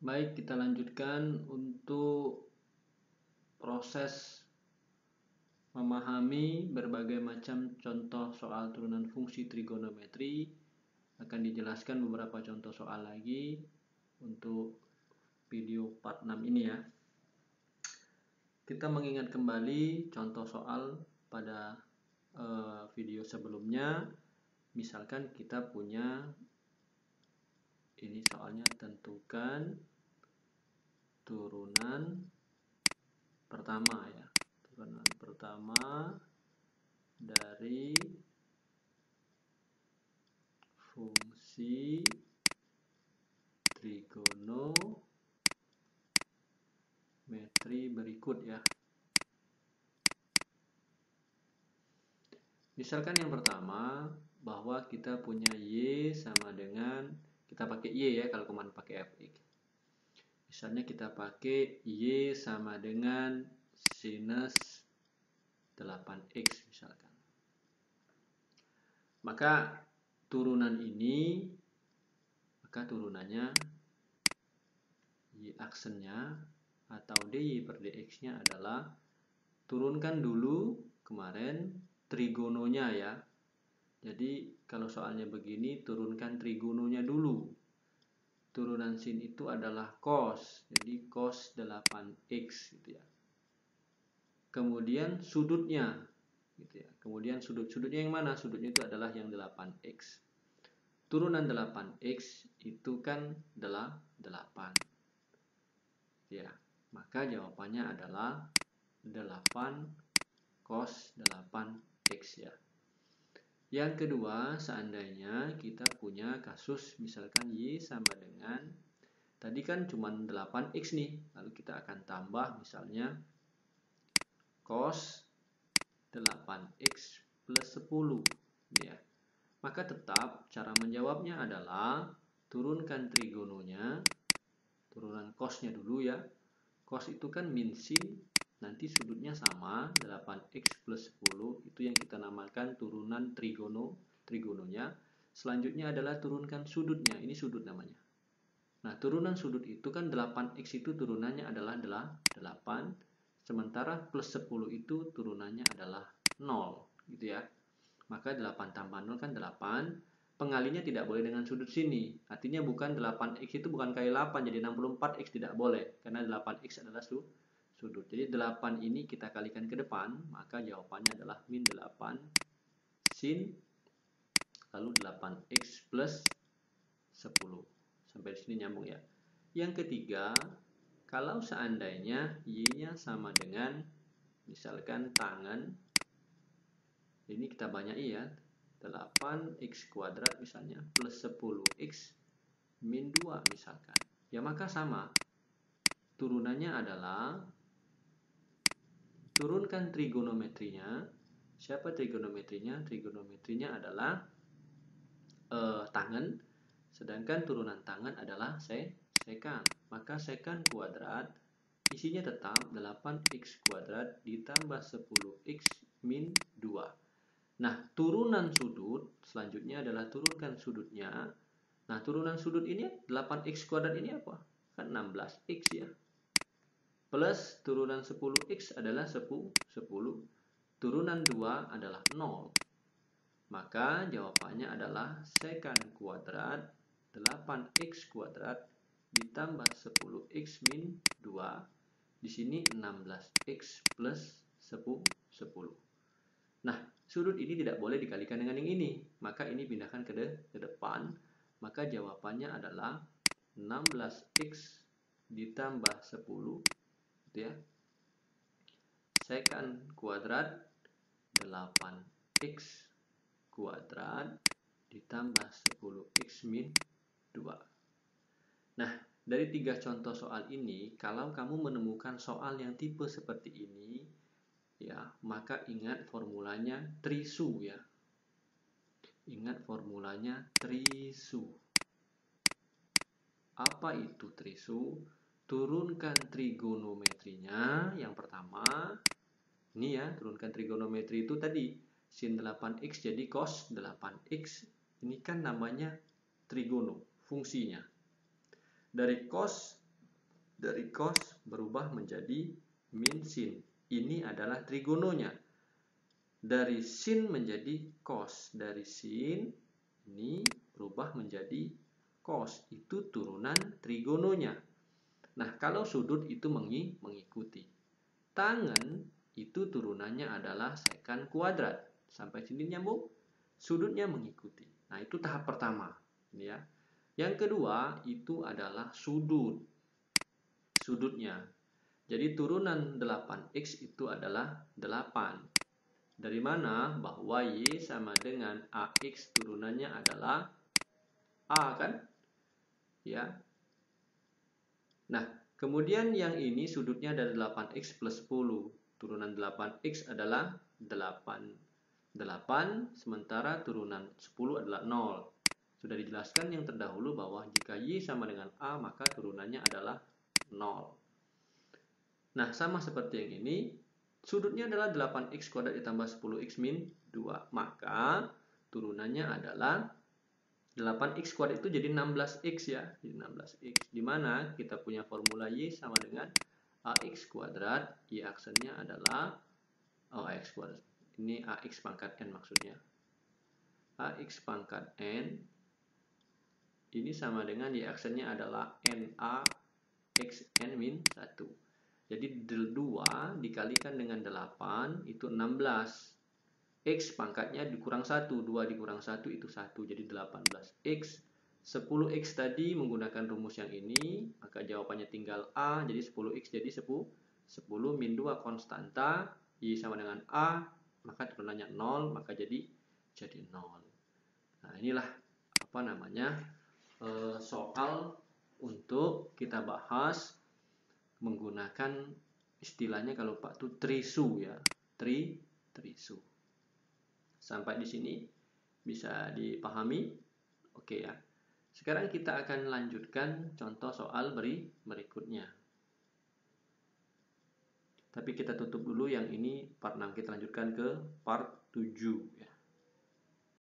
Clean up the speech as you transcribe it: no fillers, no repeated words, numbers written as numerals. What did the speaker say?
Baik, kita lanjutkan untuk proses memahami berbagai macam contoh soal turunan fungsi trigonometri. Akan dijelaskan beberapa contoh soal lagi untuk video part 6 ini ya. Kita mengingat kembali contoh soal pada video sebelumnya. Misalkan kita punya ini soalnya, tentukan turunan pertama ya. Turunan pertama dari fungsi trigonometri berikut ya. Misalkan yang pertama bahwa kita punya Y sama dengan, kita pakai Y ya kalau kemarin pakai fx. Misalnya kita pakai Y sama dengan sinus 8x misalkan. Maka turunannya Y aksennya atau dy per dx nya adalah, turunkan dulu kemarin trigononya ya. Jadi kalau soalnya begini, turunkan trigononya dulu. Turunan sin itu adalah cos, jadi cos 8x gitu ya. Kemudian sudutnya gitu ya. Kemudian sudutnya yang mana? Sudutnya itu adalah yang 8x. Turunan 8x itu kan 8. Ya, maka jawabannya adalah 8 cos 8x ya. Yang kedua, seandainya kita punya kasus misalkan Y sama dengan, tadi kan cuma 8x nih, lalu kita akan tambah misalnya cos 8x plus 10 ya. Maka tetap cara menjawabnya adalah turunkan trigononya, turunan cosnya dulu ya. Cos itu kan min sin, nanti sudutnya sama 8x plus 10, itu yang kita namakan turunan trigononya. Selanjutnya adalah turunkan sudutnya, ini sudut namanya. Nah, turunan sudut itu kan 8x itu turunannya adalah 8, sementara plus 10 itu turunannya adalah 0 gitu ya. Maka 8 tambah 0 kan 8. Pengalinya tidak boleh dengan sudut sini. Artinya bukan 8x itu bukan kali 8 jadi 64x, tidak boleh. Karena 8x adalah sudut. Jadi 8 ini kita kalikan ke depan, maka jawabannya adalah min 8 sin lalu 8x plus 10. Sampai di sini nyambung ya. Yang ketiga, kalau seandainya y-nya sama dengan misalkan tangen, ini kita banyaki ya, 8x kuadrat misalnya plus 10x min 2 misalkan. Ya maka sama. Turunannya adalah, turunkan trigonometrinya. Siapa trigonometrinya? Trigonometrinya adalah tangen, sedangkan turunan tangen adalah sekan. Maka sekan kuadrat isinya tetap 8x kuadrat ditambah 10x min 2. Nah, turunan sudut selanjutnya adalah turunkan sudutnya. Nah, turunan sudut ini 8x kuadrat ini apa? Kan 16x ya. Plus turunan 10x adalah 10. Turunan 2 adalah 0. Maka jawabannya adalah sekan kuadrat 8x kuadrat ditambah 10x min 2. Di sini 16x plus 10. Nah, sudut ini tidak boleh dikalikan dengan yang ini. Maka ini pindahkan ke depan. Maka jawabannya adalah 16x ditambah 10 gitu ya. Sekan kuadrat 8x kuadrat ditambah 10x min 2. Nah, dari 3 contoh soal ini, kalau kamu menemukan soal yang tipe seperti ini, ya, maka ingat formulanya trisu ya. Ingat formulanya trisu. Apa itu trisu? Turunkan trigonometrinya yang pertama. Ini ya, turunkan trigonometri itu tadi sin 8x jadi cos 8x. Ini kan namanya trigono, fungsinya. Dari cos dari cos berubah menjadi min sin. Ini adalah trigononya. Dari sin menjadi cos. Dari sin ini berubah menjadi cos. Itu turunan trigononya. Nah, kalau sudut itu mengikuti. Tangen itu turunannya adalah secant kuadrat. Sampai sini nyambung? Sudutnya mengikuti. Nah, itu tahap pertama. Ini ya. Yang kedua itu adalah sudutnya. Jadi turunan 8x itu adalah 8. Dari mana? Bahwa Y sama dengan AX turunannya adalah A kan? Ya. Nah, kemudian yang ini sudutnya ada 8x plus 10. Turunan 8x adalah 8. 8 sementara turunan 10 adalah 0. Sudah dijelaskan yang terdahulu bahwa jika Y sama dengan A maka turunannya adalah 0. Nah, sama seperti yang ini, sudutnya adalah 8x kuadrat ditambah 10x min 2. Maka turunannya adalah 8x kuadrat itu jadi 16x ya. Jadi 16x. Di mana kita punya formula Y sama dengan AX kuadrat. Y aksennya adalah AX kuadrat. Ini AX pangkat N maksudnya. AX pangkat N. Ini sama dengan Y aksennya adalah NA XN min 1. Jadi 2 dikalikan dengan 8 itu 16. X pangkatnya dikurang 1. 2 dikurang 1 itu 1. Jadi 18X. 10X tadi menggunakan rumus yang ini. Maka jawabannya tinggal A. Jadi 10X jadi 10 min 2 konstanta. Y sama dengan A. Maka turunannya 0. Maka jadi 0. Nah, inilah soal untuk kita bahas menggunakan istilahnya kalau Pak tuh trisu ya, trisu. Sampai di sini bisa dipahami? Oke ya. Sekarang kita akan lanjutkan contoh soal berikutnya. Tapi kita tutup dulu yang ini part 6, kita lanjutkan ke part 7 ya.